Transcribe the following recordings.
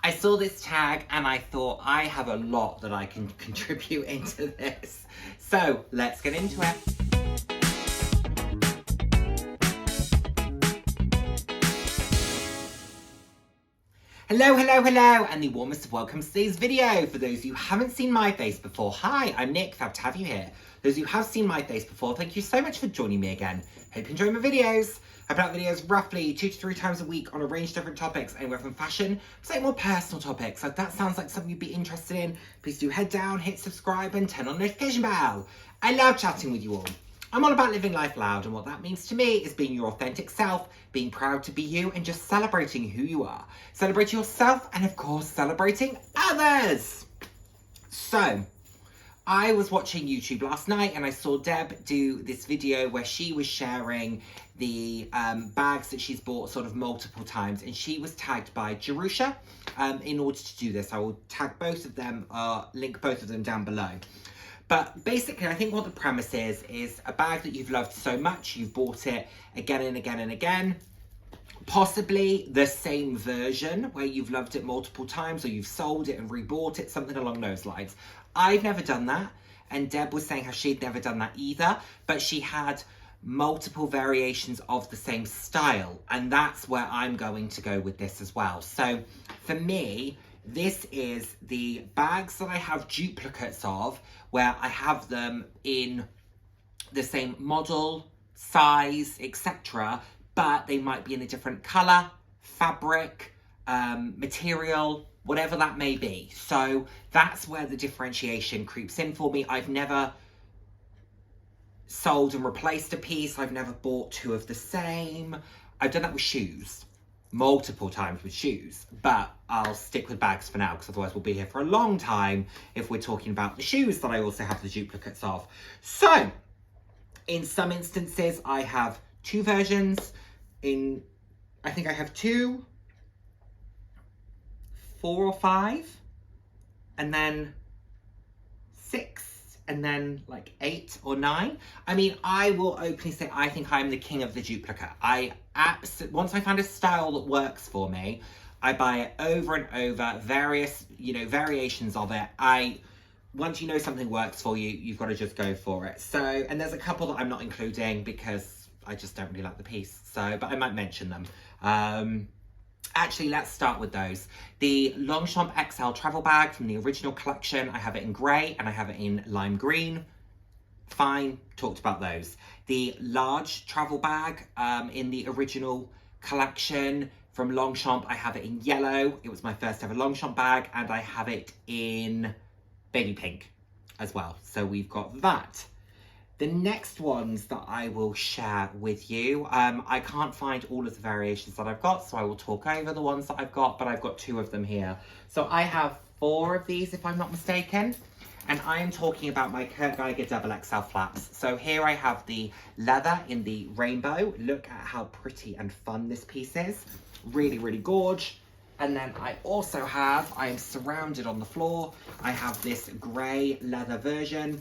I saw this tag and I thought I have a lot that I can contribute into this. So let's get into it. Hello, and the warmest of welcomes to today's video. For those of you who haven't seen my face before, hi, I'm Nick, glad to have you here. Those of you who have seen my face before, thank you so much for joining me again. Hope you enjoy my videos. I put out videos roughly 2 to 3 times a week on a range of different topics, anywhere from fashion to more personal topics. So if that sounds like something you'd be interested in, please do head down, hit subscribe and turn on the notification bell. I love chatting with you all. I'm all about living life loud, and what that means to me is being your authentic self, being proud to be you, and just celebrating who you are. Celebrating yourself, and of course, celebrating others. So, I was watching YouTube last night, and I saw Deb do this video where she was sharing the bags that she's bought sort of multiple times, and she was tagged by Jerusha in order to do this. I will tag both of them, link both of them down below. But basically, I think what the premise is a bag that you've loved so much, you've bought it again and again and again. Possibly the same version where you've loved it multiple times, or you've sold it and rebought it, something along those lines. I've never done that, and Deb was saying how she'd never done that either, but she had multiple variations of the same style, and that's where I'm going to go with this as well. So for me, this is the bags that I have duplicates of, where I have them in the same model, size, etc., but they might be in a different colour, fabric, material, whatever that may be. So that's where the differentiation creeps in for me. I've never sold and replaced a piece. I've never bought 2 of the same. I've done that with shoes. Multiple times with shoes, but I'll stick with bags for now because otherwise we'll be here for a long time if we're talking about the shoes that I also have the duplicates of. So in some instances I have 2 versions. I think I have 2, 4 or 5, and then 6, and then like 8 or 9. I mean, I will openly say I think I'm the king of the duplicate. Once I find a style that works for me, I buy it over and over, various, variations of it. Once you know something works for you, you've got to just go for it. So, and there's a couple that I'm not including because I just don't really like the piece. So, but I might mention them. Actually, let's start with those. The Longchamp XL travel bag from the original collection. I have it in grey and I have it in lime green. Fine, talked about those. The large travel bag in the original collection from Longchamp, I have it in yellow. It was my first ever Longchamp bag, and I have it in baby pink as well. So we've got that. The next ones that I will share with you, I can't find all of the variations that I've got, so I will talk over the ones that I've got, but I've got 2 of them here. So I have 4 of these, if I'm not mistaken, and I am talking about my Geiger XXL flaps. So here I have the leather in the rainbow. Look at how pretty and fun this piece is. Really, really gorge. And then I also have, I am surrounded on the floor, I have this grey leather version.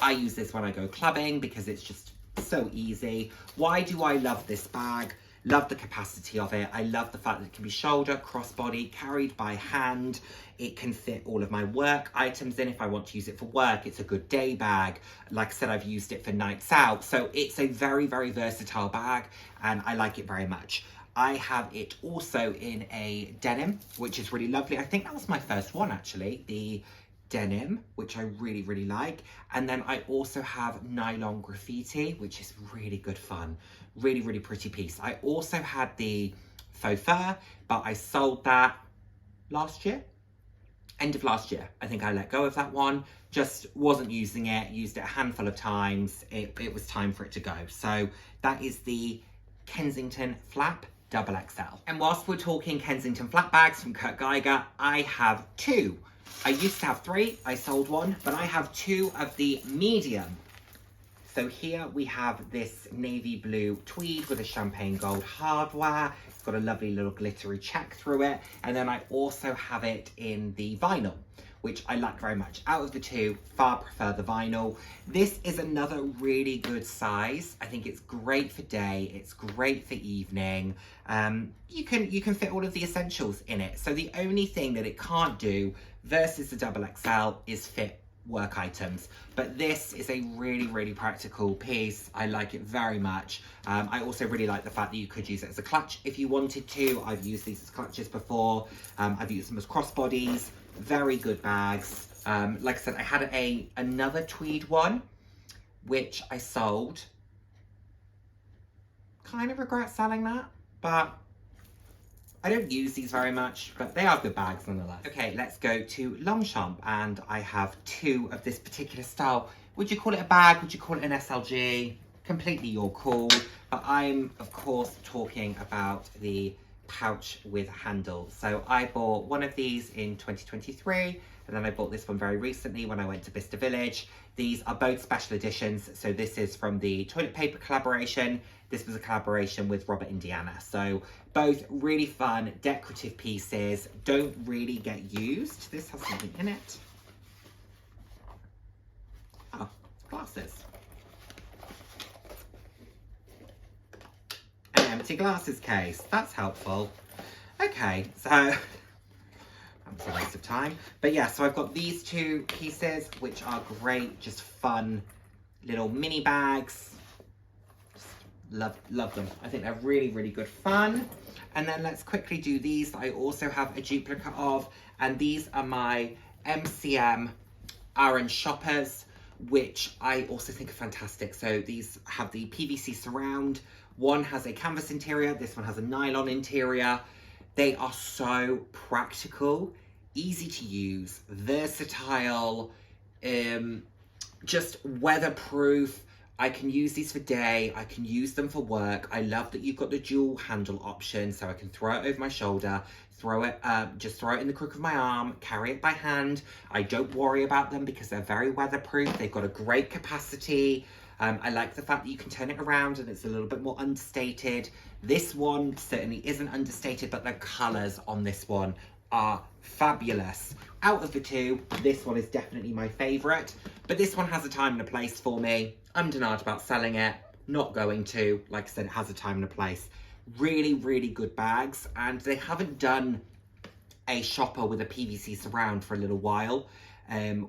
I use this when I go clubbing because it's just so easy. Why do I love this bag? Love the capacity of it. I love the fact that it can be shoulder, crossbody, carried by hand. It can fit all of my work items in if I want to use it for work. It's a good day bag. Like I said, I've used it for nights out. So it's a very, very versatile bag, and I like it very much. I have it also in a denim, which is really lovely. I think that was my first one, actually, the denim, which I really, really like. And then I also have nylon graffiti, which is really good fun. Really, really pretty piece. I also had the faux fur, but I sold that last year. End of last year. I think I let go of that one. Just wasn't using it. Used it a handful of times. It was time for it to go. So that is the Kensington Flap XXL. And whilst we're talking Kensington flat bags from Geiger, I have 2. I used to have 3, I sold 1, but I have 2 of the medium. So here we have this navy blue tweed with a champagne gold hardware. It's got a lovely little glittery check through it. And then I also have it in the vinyl, which I like very much. Out of the two, far prefer the vinyl. This is another really good size. I think it's great for day, it's great for evening. You can fit all of the essentials in it. So the only thing that it can't do versus the double XL is fit work items, but this is a really, really practical piece. I like it very much. I also really like the fact that you could use it as a clutch if you wanted to. I've used these as clutches before. I've used them as crossbodies. Very good bags. Like I said, I had another tweed one which I sold. Kind of regret selling that, but I don't use these very much, but they are good bags nonetheless. Okay, let's go to Longchamp, and I have two of this particular style. Would you call it a bag? Would you call it an SLG? Completely your call. But I'm, of course, talking about the pouch with handle. So I bought one of these in 2023, and then I bought this one very recently when I went to Bicester Village. These are both special editions. So this is from the toilet paper collaboration. This was a collaboration with Robert Indiana. So both really fun, decorative pieces, don't really get used. This has something in it. Oh, glasses. An empty glasses case, that's helpful. Okay, so that's a waste of time. But yeah, so I've got these two pieces, which are great, just fun little mini bags. Love them. I think they're really, really good fun. And then let's quickly do these that I also have a duplicate of. And these are my MCM Aaron shoppers, which I also think are fantastic. So these have the PVC surround. One has a canvas interior. This one has a nylon interior. They are so practical, easy to use, versatile, just weatherproof. I can use these for day, I can use them for work. I love that you've got the dual handle option, so I can throw it over my shoulder, just throw it in the crook of my arm, carry it by hand. I don't worry about them because they're very weatherproof. They've got a great capacity. I like the fact that you can turn it around and it's a little bit more understated. This one certainly isn't understated, but the colours on this one are fabulous. Out of the two, this one is definitely my favourite, but this one has a time and a place for me. I'm denied about selling it, not going to. Like I said, it has a time and a place. Really, really good bags, and they haven't done a shopper with a PVC surround for a little while,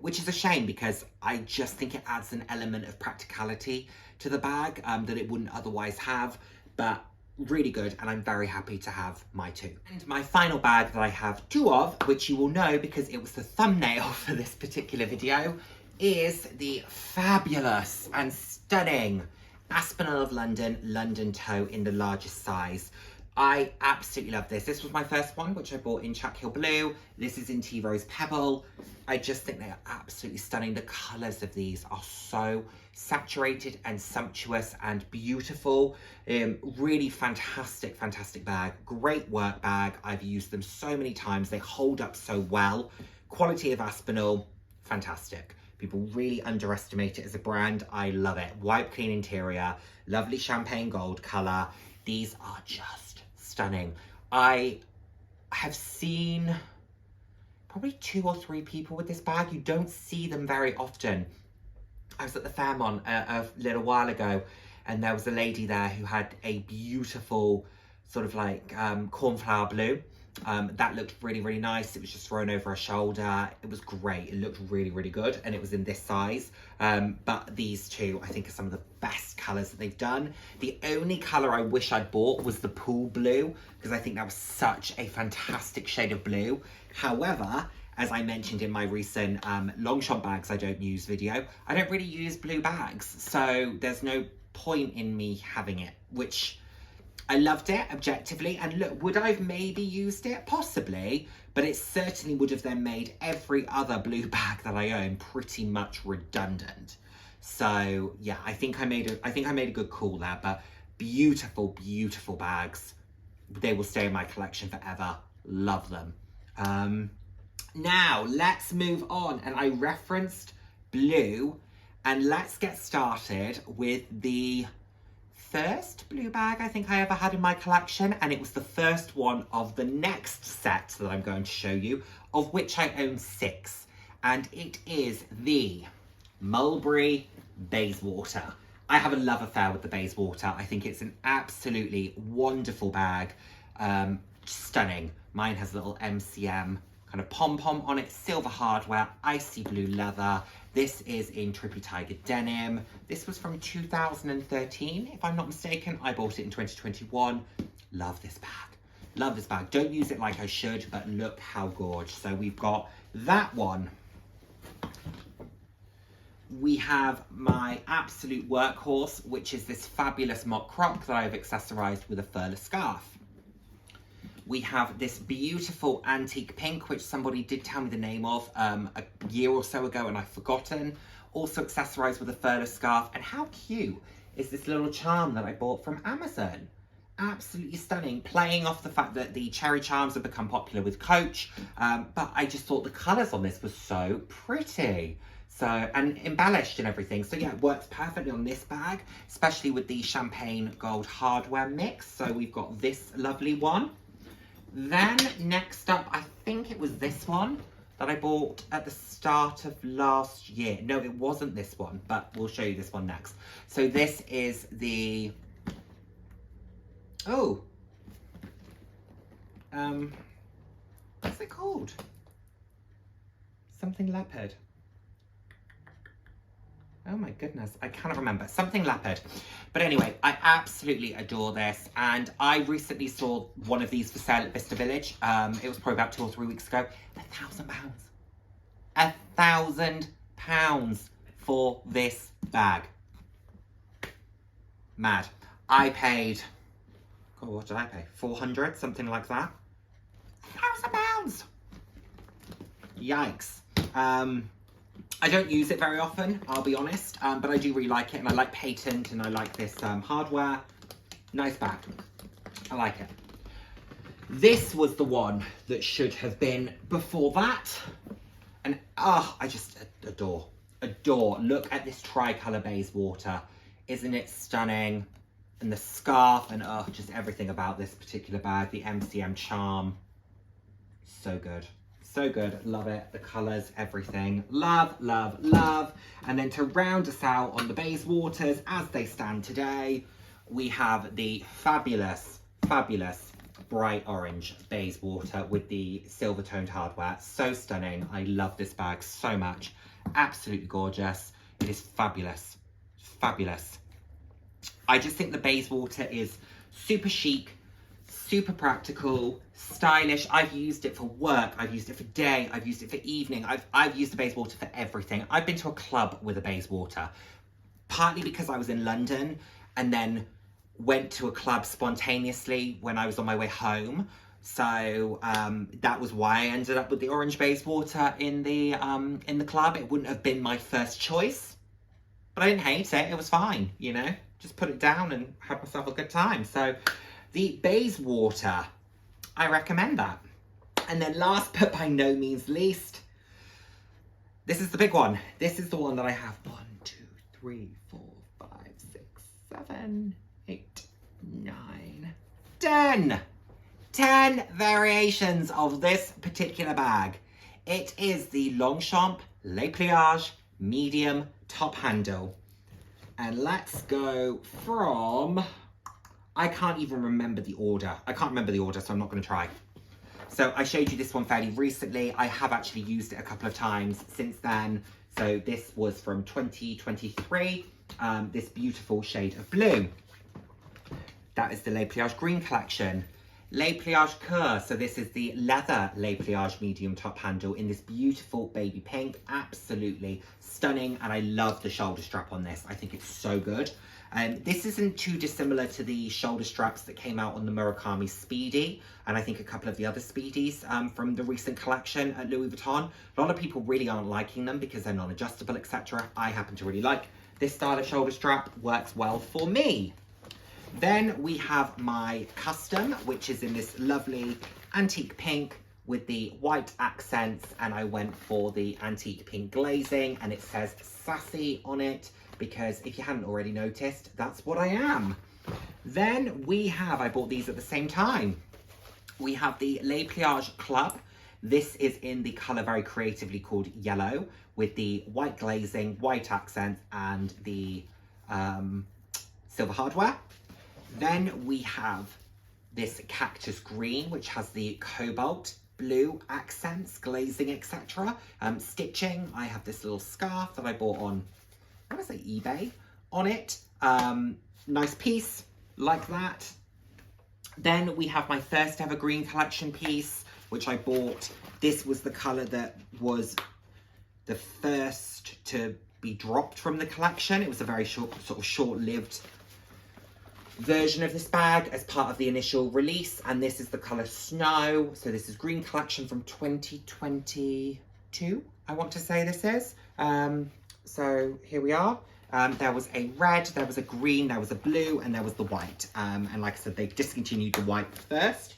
which is a shame because I just think it adds an element of practicality to the bag that it wouldn't otherwise have, but really good, and I'm very happy to have my two. And my final bag that I have two of, which you will know because it was the thumbnail for this particular video, is the fabulous and stunning Aspinal of London London Toe in the largest size. I absolutely love this. This was my first one, which I bought in Chuck Hill Blue. This is in Tea Rose Pebble. I just think they are absolutely stunning. The colours of these are so saturated and sumptuous and beautiful. Really fantastic, fantastic bag. Great work bag. I've used them so many times. They hold up so well. Quality of Aspinal, fantastic. People really underestimate it as a brand. I love it. Wipe clean interior, lovely champagne gold colour. These are just stunning. I have seen probably 2 or 3 people with this bag. You don't see them very often. I was at the Fairmont a little while ago, and there was a lady there who had a beautiful sort of like cornflower blue. That looked really, really nice. It was just thrown over her shoulder. It was great. It looked really, really good, and it was in this size. But these two, I think, are some of the best colours that they've done. The only colour I wish I'd bought was the pool blue, because I think that was such a fantastic shade of blue. However, as I mentioned in my recent Longchamp bags I don't use video, I don't really use blue bags, so there's no point in me having it, which I loved it objectively, and look, would I have maybe used it? Possibly, but it certainly would have then made every other blue bag that I own pretty much redundant. So yeah, I think I made a good call there, but beautiful, beautiful bags. They will stay in my collection forever. Love them. Now let's move on, and I referenced blue, and let's get started with the first blue bag I think I ever had in my collection, and it was the first one of the next set that I'm going to show you, of which I own 6. and it is the Mulberry Bayswater. I have a love affair with the Bayswater. I think it's an absolutely wonderful bag. Stunning. Mine has a little MCM kind of pom-pom on it, silver hardware, icy blue leather. This is in Trippy Tiger denim. This was from 2013, if I'm not mistaken. I bought it in 2021. Love this bag. Love this bag. Don't use it like I should, but look how gorgeous. So we've got that one. We have my absolute workhorse, which is this fabulous mock crop that I've accessorized with a furless scarf. We have this beautiful antique pink, which somebody did tell me the name of a year or so ago and I've forgotten. Also accessorized with a furless scarf. And how cute is this little charm that I bought from Amazon? Absolutely stunning, playing off the fact that the cherry charms have become popular with Coach. But I just thought the colours on this was so pretty. So, and embellished and everything. So yeah, it works perfectly on this bag, especially with the champagne gold hardware mix. So we've got this lovely one. Then next up, I think it was this one that I bought at the start of last year. No, it wasn't this one, but we'll show you this one next. So this is the, what's it called? Something leopard. Oh my goodness, I cannot remember. Something leopard. But anyway, I absolutely adore this. And I recently saw one of these for sale at Vista Village. It was probably about 2 or 3 weeks ago. £1,000. £1,000 for this bag. Mad. I paid, God, what did I pay? 400, something like that. £1,000. Yikes. I don't use it very often, I'll be honest, but I do really like it, and I like patent, and I like this hardware. Nice bag. I like it. This was the one that should have been before that, and I just adore. Look at this tricolour Bayswater. Isn't it stunning? And the scarf, and just everything about this particular bag. The MCM charm. So good. So good, love it, the colours, everything, love, love, love. And then to round us out on the Bayswaters, as they stand today, we have the fabulous, fabulous bright orange Bayswater with the silver toned hardware. So stunning, I love this bag so much, absolutely gorgeous. It is fabulous, fabulous. I just think the Bayswater is super chic, super practical, stylish. I've used it for work, I've used it for day, I've used it for evening. I've used the Bayswater for everything. I've been to a club with a Bayswater, partly because I was in London and then went to a club spontaneously when I was on my way home. So that was why I ended up with the orange Bayswater in the club. It wouldn't have been my first choice, but I didn't hate it. It was fine, you know, just put it down and had myself a good time. So the Bayswater, I recommend that. And then last but by no means least, this is the big one. This is the one that I have 1, 2, 3, 4, 5, 6, 7, 8, 9, 10. 10 variations of this particular bag. It is the Longchamp Le Pliage medium top handle. And let's go from, I can't even remember the order. I can't remember the order, so I'm not going to try. So I showed you this one fairly recently. I have actually used it a couple of times since then. So this was from 2023, this beautiful shade of blue. That is the Le Pliage Green Collection. Le Pliage Cœur, so this is the leather Le Pliage medium top handle in this beautiful baby pink. Absolutely stunning, and I love the shoulder strap on this. I think it's so good. This isn't too dissimilar to the shoulder straps that came out on the Murakami Speedy, and I think a couple of the other Speedies from the recent collection at Louis Vuitton. A lot of people really aren't liking them because they're non-adjustable, etc. I happen to really like this style of shoulder strap. Works well for me. Then we have my custom, which is in this lovely antique pink with the white accents, and I went for the antique pink glazing, and it says sassy on it, because if you hadn't already noticed, that's what I am. Then we have, I bought these at the same time, we have the Le Pliage Club. This is in the colour very creatively called Yellow, with the white glazing, white accents, and the silver hardware. Then we have this Cactus Green, which has the cobalt blue accents, glazing, etc. Stitching, I have this little scarf that I bought on, I want to say eBay, on it. Nice piece, like that. Then we have my first ever green collection piece, which I bought. This was the colour that was the first to be dropped from the collection. It was a very short-lived version of this bag as part of the initial release, and this is the colour Snow. So this is green collection from 2022, I want to say this is. So here we are. There was a red, there was a green, there was a blue, and there was the white. And like I said, they discontinued the white first.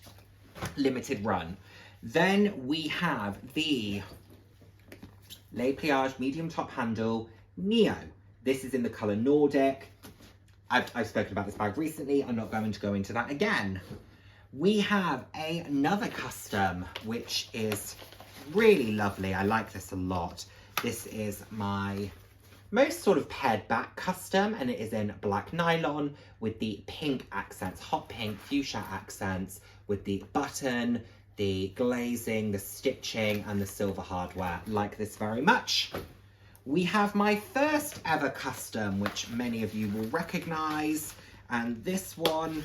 Limited run. Then we have the Le Pliage medium top handle Neo. This is in the colour Nordic. I've spoken about this bag recently. I'm not going to go into that again. We have another custom, which is really lovely. I like this a lot. This is my most sort of pared back custom, and it is in black nylon with the pink accents, hot pink, fuchsia accents, with the button, the glazing, the stitching, and the silver hardware. Like this very much. We have my first ever custom, which many of you will recognise, and this one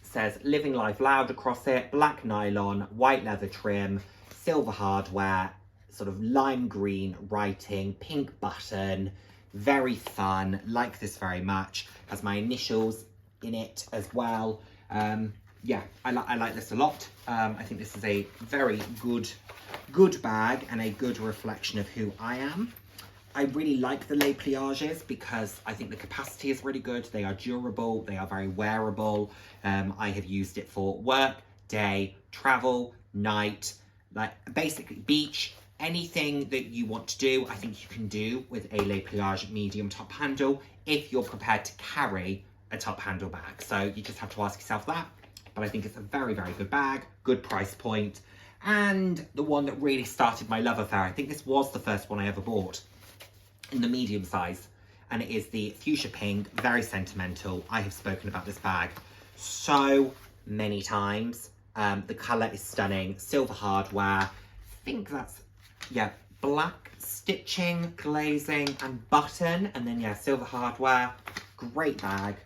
says Living Life Loud across it, black nylon, white leather trim, silver hardware, sort of lime green writing, pink button, very fun, like this very much, has my initials in it as well. Yeah, I like this a lot. I think this is a very good bag and a good reflection of who I am. I really like the Le Pliages because I think the capacity is really good. They are durable, they are very wearable. I have used it for work, day, travel, night, like basically beach, anything that you want to do, I think you can do with a Le Pliage medium top handle if you're prepared to carry a top handle bag. So you just have to ask yourself that. But I think it's a very, very good bag, good price point, and the one that really started my love affair. I think this was the first one I ever bought in the medium size, and it is the fuchsia pink, very sentimental. I have spoken about this bag so many times. The colour is stunning, silver hardware, I think that's, yeah, black stitching, glazing, and button, and then, yeah, silver hardware. Great bag.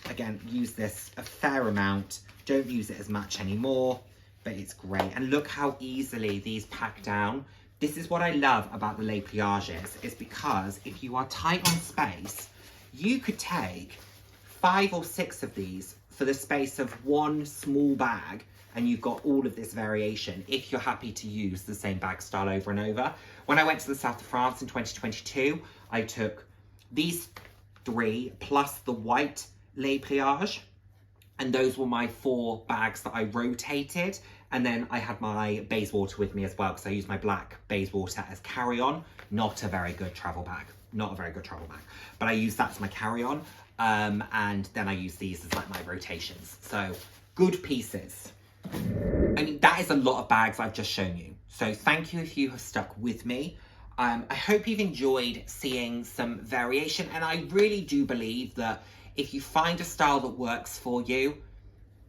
Again, use this a fair amount. Don't use it as much anymore, but it's great. And look how easily these pack down. This is what I love about the Le Pliages, is because if you are tight on space, you could take 5 or 6 of these for the space of one small bag, and you've got all of this variation if you're happy to use the same bag style over and over. When I went to the south of France in 2022, I took these 3 plus the white Le Pliage, and those were my 4 bags that I rotated. And then I had my Bayswater with me as well, because I used my black Bayswater as carry-on. Not a very good travel bag. Not a very good travel bag. But I used that as my carry-on. And then I used these as like my rotations. So good pieces. I mean, that is a lot of bags I've just shown you. So thank you if you have stuck with me. I hope you've enjoyed seeing some variation. And I really do believe that if you find a style that works for you,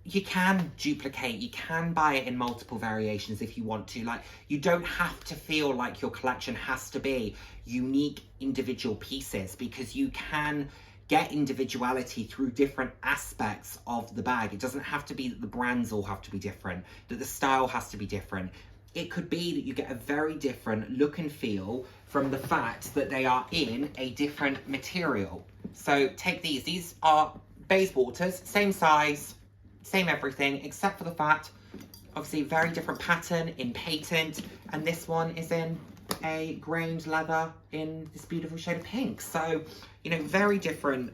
you can duplicate, you can buy it in multiple variations if you want to. Like, you don't have to feel like your collection has to be unique individual pieces, because you can get individuality through different aspects of the bag. It doesn't have to be that the brands all have to be different, that the style has to be different. It could be that you get a very different look and feel from the fact that they are in a different material. So take these are Bayswaters, same size, same everything, except for the fact, obviously very different pattern in patent, and this one is in a grained leather in this beautiful shade of pink. So, you know, very different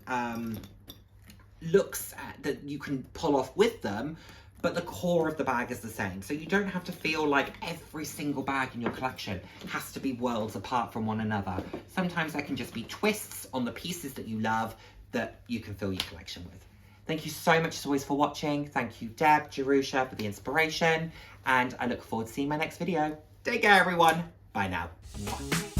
looks that you can pull off with them, but the core of the bag is the same. So you don't have to feel like every single bag in your collection has to be worlds apart from one another. Sometimes there can just be twists on the pieces that you love that you can fill your collection with. Thank you so much as always for watching. Thank you, Deb, Jerusha, for the inspiration. And I look forward to seeing my next video. Take care, everyone. Bye now. Mwah.